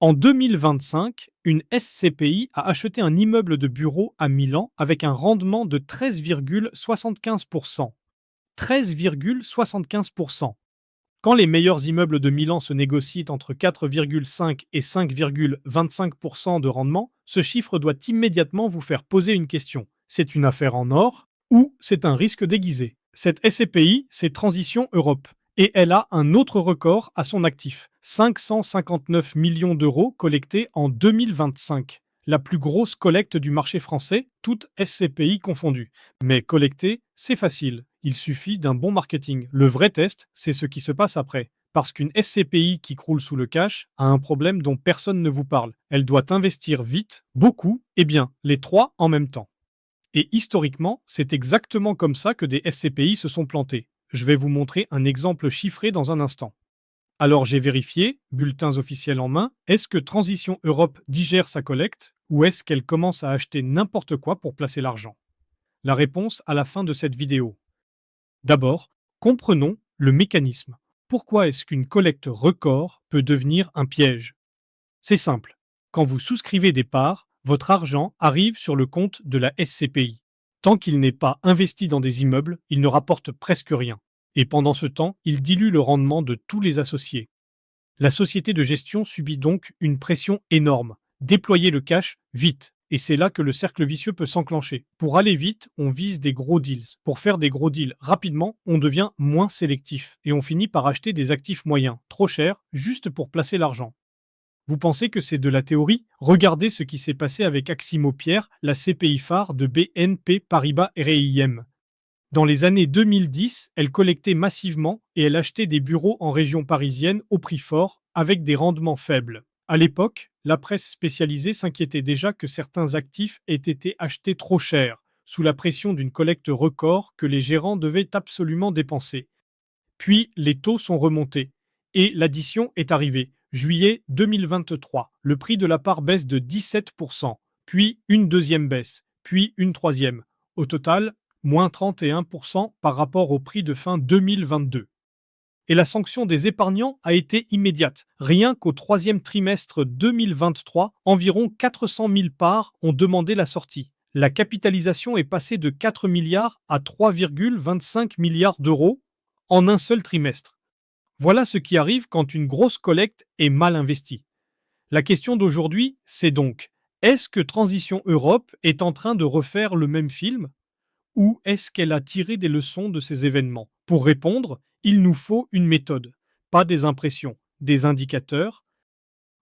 En 2025, une SCPI a acheté un immeuble de bureau à Milan avec un rendement de 13,75%. 13,75%. Quand les meilleurs immeubles de Milan se négocient entre 4,5 et 5,25% de rendement, ce chiffre doit immédiatement vous faire poser une question. C'est une affaire en or ou c'est un risque déguisé? Cette SCPI, c'est Transition Europe. Et elle a un autre record à son actif. 559 millions d'euros collectés en 2025. La plus grosse collecte du marché français, toutes SCPI confondues. Mais collecter, c'est facile. Il suffit d'un bon marketing. Le vrai test, c'est ce qui se passe après. Parce qu'une SCPI qui croule sous le cash a un problème dont personne ne vous parle. Elle doit investir vite, beaucoup, et bien, les trois en même temps. Et historiquement, c'est exactement comme ça que des SCPI se sont plantés. Je vais vous montrer un exemple chiffré dans un instant. Alors j'ai vérifié, bulletins officiels en main, est-ce que Transition Europe digère sa collecte ou est-ce qu'elle commence à acheter n'importe quoi pour placer l'argent? La réponse à la fin de cette vidéo. D'abord, comprenons le mécanisme. Pourquoi est-ce qu'une collecte record peut devenir un piège? C'est simple. Quand vous souscrivez des parts, votre argent arrive sur le compte de la SCPI. Tant qu'il n'est pas investi dans des immeubles, il ne rapporte presque rien. Et pendant ce temps, il dilue le rendement de tous les associés. La société de gestion subit donc une pression énorme. Déployer le cash vite. Et c'est là que le cercle vicieux peut s'enclencher. Pour aller vite, on vise des gros deals. Pour faire des gros deals rapidement, on devient moins sélectif. Et on finit par acheter des actifs moyens, trop chers, juste pour placer l'argent. Vous pensez que c'est de la théorie? Regardez ce qui s'est passé avec Aximo Pierre, la CPI phare de BNP Paribas REIM. Dans les années 2010, elle collectait massivement et elle achetait des bureaux en région parisienne au prix fort, avec des rendements faibles. À l'époque, la presse spécialisée s'inquiétait déjà que certains actifs aient été achetés trop cher, sous la pression d'une collecte record que les gérants devaient absolument dépenser. Puis les taux sont remontés et l'addition est arrivée. Juillet 2023, le prix de la part baisse de 17%, puis une deuxième baisse, puis une troisième. Au total, moins 31% par rapport au prix de fin 2022. Et la sanction des épargnants a été immédiate. Rien qu'au troisième trimestre 2023, environ 400 000 parts ont demandé la sortie. La capitalisation est passée de 4 milliards à 3,25 milliards d'euros en un seul trimestre. Voilà ce qui arrive quand une grosse collecte est mal investie. La question d'aujourd'hui, c'est donc, est-ce que Transition Europe est en train de refaire le même film ou est-ce qu'elle a tiré des leçons de ces événements? Pour répondre, il nous faut une méthode, pas des impressions, des indicateurs.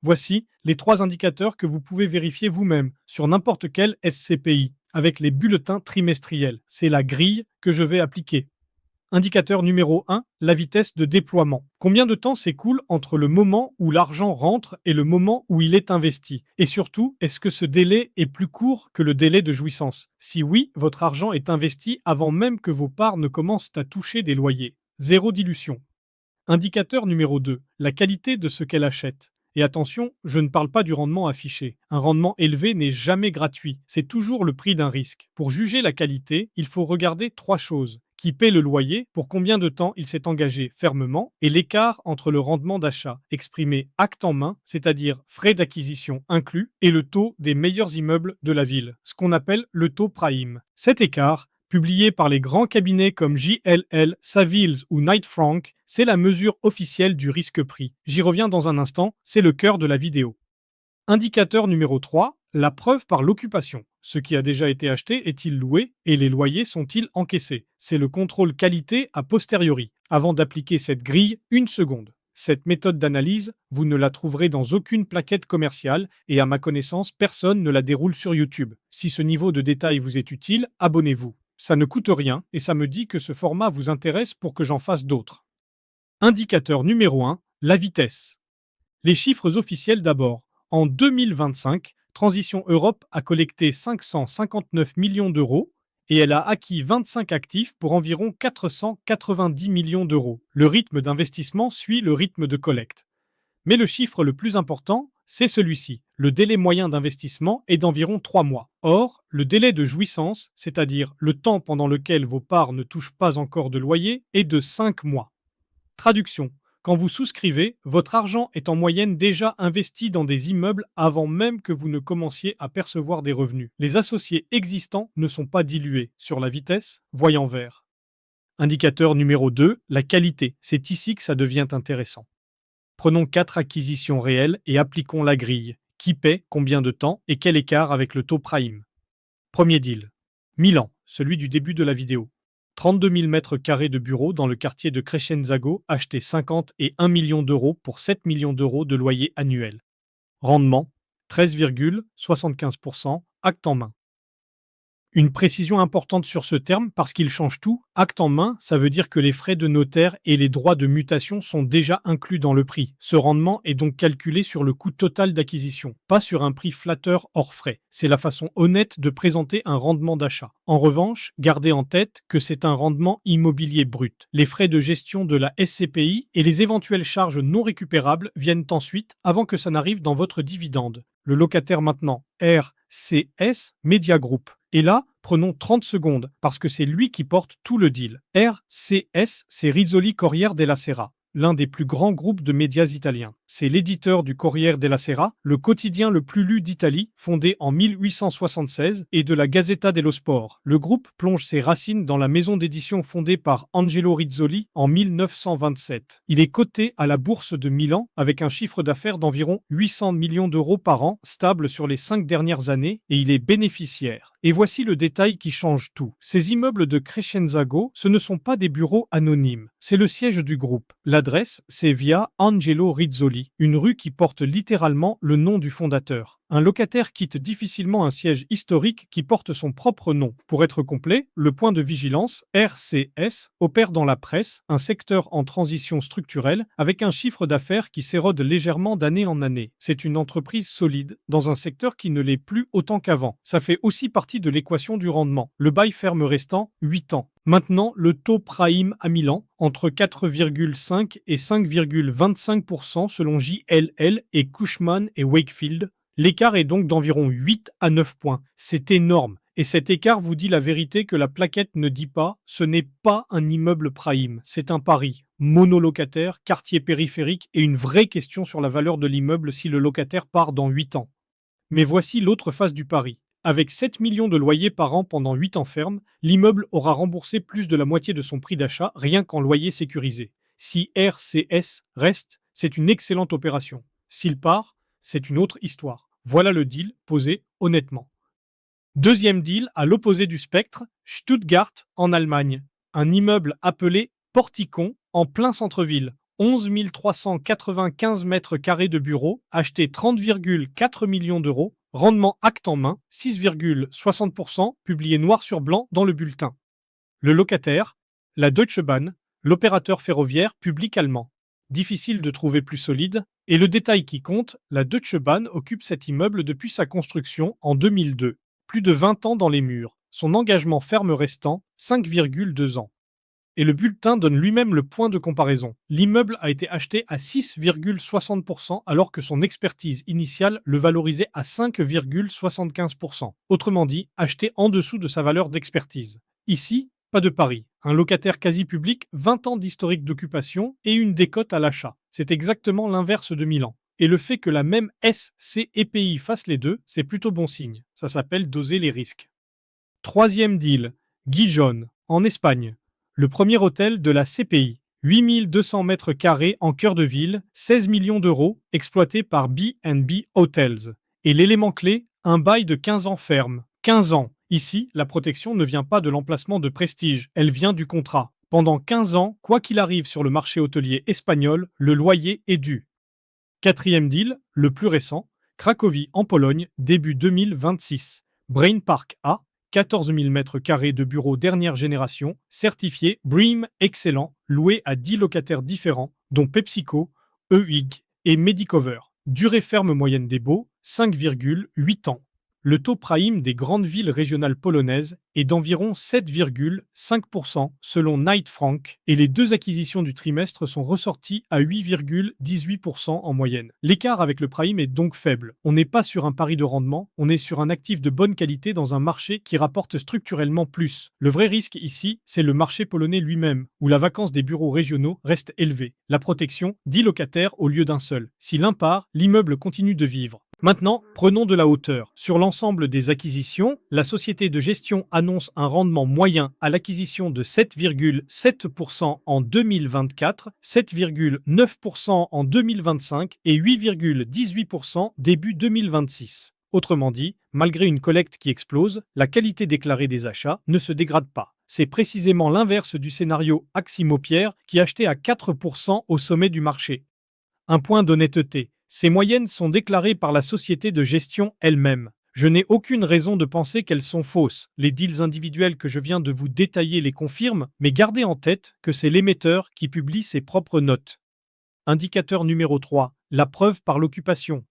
Voici les 3 indicateurs que vous pouvez vérifier vous-même sur n'importe quel SCPI avec les bulletins trimestriels. C'est la grille que je vais appliquer. Indicateur numéro 1, la vitesse de déploiement. Combien de temps s'écoule entre le moment où l'argent rentre et le moment où il est investi? Et surtout, est-ce que ce délai est plus court que le délai de jouissance? Si oui, votre argent est investi avant même que vos parts ne commencent à toucher des loyers. Zéro dilution. Indicateur numéro 2, la qualité de ce qu'elle achète. Et attention, je ne parle pas du rendement affiché. Un rendement élevé n'est jamais gratuit, c'est toujours le prix d'un risque. Pour juger la qualité, il faut regarder 3 choses. Qui paie le loyer, pour combien de temps il s'est engagé fermement, et l'écart entre le rendement d'achat, exprimé acte en main, c'est-à-dire frais d'acquisition inclus, et le taux des meilleurs immeubles de la ville, ce qu'on appelle le taux prime. Cet écart, publié par les grands cabinets comme JLL, Savills ou Knight Frank, c'est la mesure officielle du risque-prix. J'y reviens dans un instant, c'est le cœur de la vidéo. Indicateur numéro 3, la preuve par l'occupation. Ce qui a déjà été acheté est-il loué et les loyers sont-ils encaissés? C'est le contrôle qualité a posteriori. Avant d'appliquer cette grille, une seconde. Cette méthode d'analyse, vous ne la trouverez dans aucune plaquette commerciale et à ma connaissance, personne ne la déroule sur YouTube. Si ce niveau de détail vous est utile, abonnez-vous. Ça ne coûte rien et ça me dit que ce format vous intéresse pour que j'en fasse d'autres. Indicateur numéro 1, la vitesse. Les chiffres officiels d'abord. En 2025, Transition Europe a collecté 559 millions d'euros et elle a acquis 25 actifs pour environ 490 millions d'euros. Le rythme d'investissement suit le rythme de collecte. Mais le chiffre le plus important, c'est celui-ci. Le délai moyen d'investissement est d'environ 3 mois. Or, le délai de jouissance, c'est-à-dire le temps pendant lequel vos parts ne touchent pas encore de loyer, est de 5 mois. Traduction. Quand vous souscrivez, votre argent est en moyenne déjà investi dans des immeubles avant même que vous ne commenciez à percevoir des revenus. Les associés existants ne sont pas dilués. Sur la vitesse, voyant vert. Indicateur numéro 2, la qualité. C'est ici que ça devient intéressant. Prenons 4 acquisitions réelles et appliquons la grille. Qui paie, combien de temps et quel écart avec le taux prime. Premier deal. Milan, celui du début de la vidéo. 32 000 mètres carrés de bureaux dans le quartier de Crescenzago, acheté 50 et 1 million d'euros pour 7 millions d'euros de loyer annuel. Rendement 13,75%, acte en main. Une précision importante sur ce terme parce qu'il change tout. Acte en main, ça veut dire que les frais de notaire et les droits de mutation sont déjà inclus dans le prix. Ce rendement est donc calculé sur le coût total d'acquisition, pas sur un prix flatteur hors frais. C'est la façon honnête de présenter un rendement d'achat. En revanche, gardez en tête que c'est un rendement immobilier brut. Les frais de gestion de la SCPI et les éventuelles charges non récupérables viennent ensuite avant que ça n'arrive dans votre dividende. Le locataire maintenant, RCS Media Group. Et là, prenons 30 secondes, parce que c'est lui qui porte tout le deal. RCS, c'est Rizzoli Corriere della Sera, l'un des plus grands groupes de médias italiens. C'est l'éditeur du Corriere della Sera, le quotidien le plus lu d'Italie, fondé en 1876, et de la Gazzetta dello Sport. Le groupe plonge ses racines dans la maison d'édition fondée par Angelo Rizzoli en 1927. Il est coté à la bourse de Milan avec un chiffre d'affaires d'environ 800 millions d'euros par an, stable sur les 5 dernières années, et il est bénéficiaire. Et voici le détail qui change tout. Ces immeubles de Crescenzago, ce ne sont pas des bureaux anonymes, c'est le siège du groupe. L'adresse, c'est via Angelo Rizzoli, une rue qui porte littéralement le nom du fondateur. Un locataire quitte difficilement un siège historique qui porte son propre nom. Pour être complet, le point de vigilance, RCS, opère dans la presse, un secteur en transition structurelle, avec un chiffre d'affaires qui s'érode légèrement d'année en année. C'est une entreprise solide, dans un secteur qui ne l'est plus autant qu'avant. Ça fait aussi partie de l'équation du rendement. Le bail ferme restant, 8 ans. Maintenant, le taux prime à Milan, entre 4,5 et 5,25% selon JLL et Cushman et Wakefield. L'écart est donc d'environ 8 à 9 points. C'est énorme. Et cet écart vous dit la vérité que la plaquette ne dit pas. Ce n'est pas un immeuble prime, c'est un pari. Monolocataire, quartier périphérique et une vraie question sur la valeur de l'immeuble si le locataire part dans 8 ans. Mais voici l'autre face du pari. Avec 7 millions de loyers par an pendant 8 ans ferme, l'immeuble aura remboursé plus de la moitié de son prix d'achat rien qu'en loyer sécurisé. Si RCS reste, c'est une excellente opération. S'il part, c'est une autre histoire. Voilà le deal posé honnêtement. Deuxième deal à l'opposé du spectre, Stuttgart en Allemagne. Un immeuble appelé Porticon en plein centre-ville. 11 395 mètres carrés de bureaux, acheté 30,4 millions d'euros, rendement acte en main, 6,60%, publié noir sur blanc dans le bulletin. Le locataire, la Deutsche Bahn, l'opérateur ferroviaire public allemand. Difficile de trouver plus solide, et le détail qui compte, la Deutsche Bahn occupe cet immeuble depuis sa construction en 2002. Plus de 20 ans dans les murs, son engagement ferme restant 5,2 ans. Et le bulletin donne lui-même le point de comparaison. L'immeuble a été acheté à 6,60% alors que son expertise initiale le valorisait à 5,75%. Autrement dit, acheté en dessous de sa valeur d'expertise. Ici, pas de pari. Un locataire quasi public, 20 ans d'historique d'occupation et une décote à l'achat. C'est exactement l'inverse de Milan. Et le fait que la même SCEPI fasse les deux, c'est plutôt bon signe. Ça s'appelle doser les risques. Troisième deal, Gijón, en Espagne. Le premier hôtel de la CPI. 8200 mètres carrés en cœur de ville, 16 millions d'euros, exploité par B&B Hotels. Et l'élément clé, un bail de 15 ans ferme. 15 ans. Ici, la protection ne vient pas de l'emplacement de prestige, elle vient du contrat. Pendant 15 ans, quoi qu'il arrive sur le marché hôtelier espagnol, le loyer est dû. Quatrième deal, le plus récent, Cracovie en Pologne, début 2026. Brain Park A, 14 000 mètres carrés de bureaux dernière génération, certifié BREEAM Excellent, loué à 10 locataires différents, dont PepsiCo, EUIG et Medicover. Durée ferme moyenne des baux, 5,8 ans. Le taux prime des grandes villes régionales polonaises est d'environ 7,5% selon Knight Frank et les deux acquisitions du trimestre sont ressorties à 8,18% en moyenne. L'écart avec le prime est donc faible. On n'est pas sur un pari de rendement, on est sur un actif de bonne qualité dans un marché qui rapporte structurellement plus. Le vrai risque ici, c'est le marché polonais lui-même, où la vacance des bureaux régionaux reste élevée. La protection, 10 locataires au lieu d'un seul. Si l'un part, l'immeuble continue de vivre. Maintenant, prenons de la hauteur. Sur l'ensemble des acquisitions, la société de gestion annonce un rendement moyen à l'acquisition de 7,7% en 2024, 7,9% en 2025 et 8,18% début 2026. Autrement dit, malgré une collecte qui explose, la qualité déclarée des achats ne se dégrade pas. C'est précisément l'inverse du scénario Aximo-Pierre qui achetait à 4% au sommet du marché. Un point d'honnêteté. Ces moyennes sont déclarées par la société de gestion elle-même. Je n'ai aucune raison de penser qu'elles sont fausses. Les deals individuels que je viens de vous détailler les confirment, mais gardez en tête que c'est l'émetteur qui publie ses propres notes. Indicateur numéro 3. La preuve par l'occupation.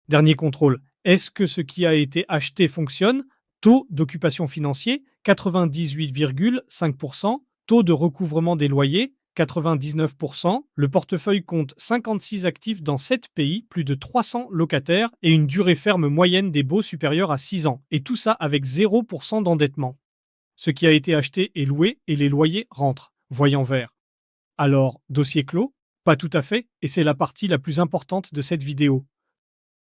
Dernier contrôle. Est-ce que ce qui a été acheté fonctionne? Taux d'occupation financier, 98,5%. Taux de recouvrement des loyers, 99%. Le portefeuille compte 56 actifs dans 7 pays, plus de 300 locataires et une durée ferme moyenne des baux supérieure à 6 ans. Et tout ça avec 0% d'endettement. Ce qui a été acheté est loué et les loyers rentrent. Voyant vert. Alors, dossier clos? Pas tout à fait, et c'est la partie la plus importante de cette vidéo.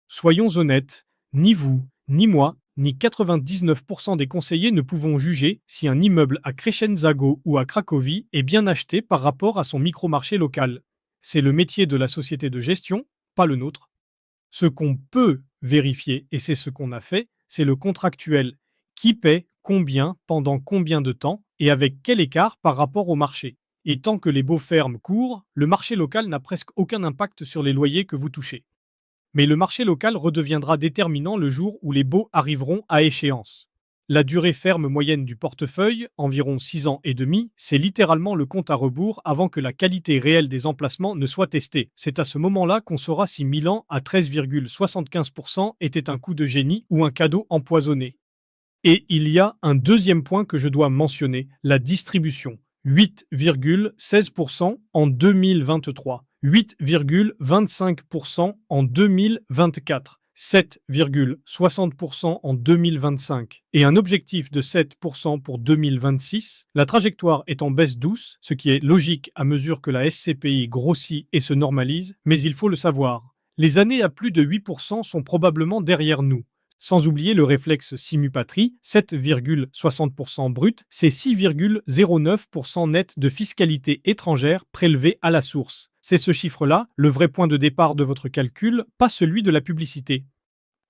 Soyons honnêtes, ni vous, ni moi, ni 99% des conseillers ne pouvons juger si un immeuble à Crescenzago ou à Cracovie est bien acheté par rapport à son micromarché local. C'est le métier de la société de gestion, pas le nôtre. Ce qu'on peut vérifier, et c'est ce qu'on a fait, c'est le contractuel. Qui paie combien, pendant combien de temps, et avec quel écart par rapport au marché. Et tant que les baux fermes courent, le marché local n'a presque aucun impact sur les loyers que vous touchez. Mais le marché local redeviendra déterminant le jour où les baux arriveront à échéance. La durée ferme moyenne du portefeuille, environ 6 ans et demi, c'est littéralement le compte à rebours avant que la qualité réelle des emplacements ne soit testée. C'est à ce moment-là qu'on saura si Milan à 13,75% était un coup de génie ou un cadeau empoisonné. Et il y a un deuxième point que je dois mentionner, la distribution. 8,16% en 2023, 8,25% en 2024, 7,60% en 2025 et un objectif de 7% pour 2026, la trajectoire est en baisse douce, ce qui est logique à mesure que la SCPI grossit et se normalise, mais il faut le savoir. Les années à plus de 8% sont probablement derrière nous. Sans oublier le réflexe Simupatri, 7,60% brut, c'est 6,09% net de fiscalité étrangère prélevée à la source. C'est ce chiffre-là, le vrai point de départ de votre calcul, pas celui de la publicité.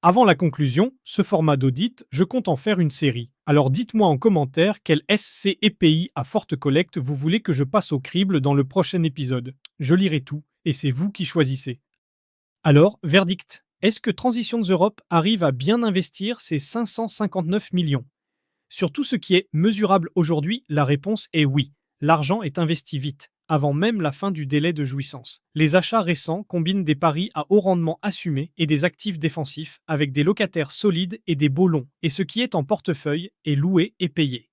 Avant la conclusion, ce format d'audit, je compte en faire une série. Alors dites-moi en commentaire quel SCEPI à forte collecte vous voulez que je passe au crible dans le prochain épisode. Je lirai tout, et c'est vous qui choisissez. Alors, verdict. Est-ce que Transitions Europe arrive à bien investir ses 559 millions? Sur tout ce qui est mesurable aujourd'hui, la réponse est oui. L'argent est investi vite, avant même la fin du délai de jouissance. Les achats récents combinent des paris à haut rendement assumés et des actifs défensifs avec des locataires solides et des baux longs, et ce qui est en portefeuille est loué et payé.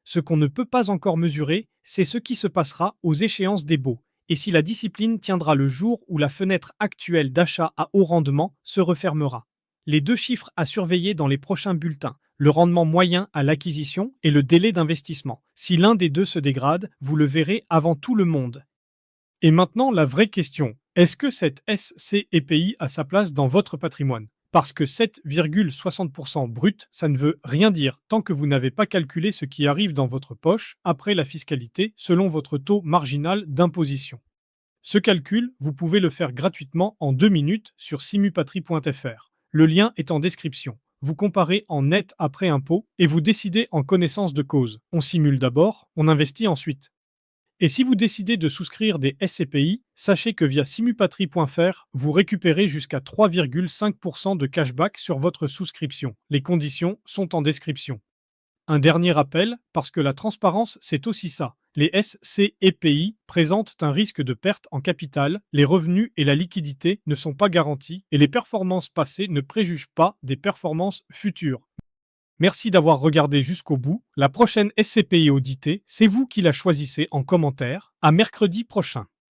Ce qu'on ne peut pas encore mesurer, c'est ce qui se passera aux échéances des baux, et si la discipline tiendra le jour où la fenêtre actuelle d'achat à haut rendement se refermera. Les deux chiffres à surveiller dans les prochains bulletins, le rendement moyen à l'acquisition et le délai d'investissement. Si l'un des deux se dégrade, vous le verrez avant tout le monde. Et maintenant, la vraie question, est-ce que cette SCEPI a sa place dans votre patrimoine? Parce que 7,60% brut, ça ne veut rien dire tant que vous n'avez pas calculé ce qui arrive dans votre poche après la fiscalité selon votre taux marginal d'imposition. Ce calcul, vous pouvez le faire gratuitement en 2 minutes sur simupatri.fr. Le lien est en description. Vous comparez en net après impôt et vous décidez en connaissance de cause. On simule d'abord, on investit ensuite. Et si vous décidez de souscrire des SCPI, sachez que via simupatri.fr, vous récupérez jusqu'à 3,5% de cashback sur votre souscription. Les conditions sont en description. Un dernier rappel, parce que la transparence, c'est aussi ça. Les SCEPI présentent un risque de perte en capital, les revenus et la liquidité ne sont pas garantis et les performances passées ne préjugent pas des performances futures. Merci d'avoir regardé jusqu'au bout. La prochaine SCPI auditée, c'est vous qui la choisissez en commentaire. À mercredi prochain.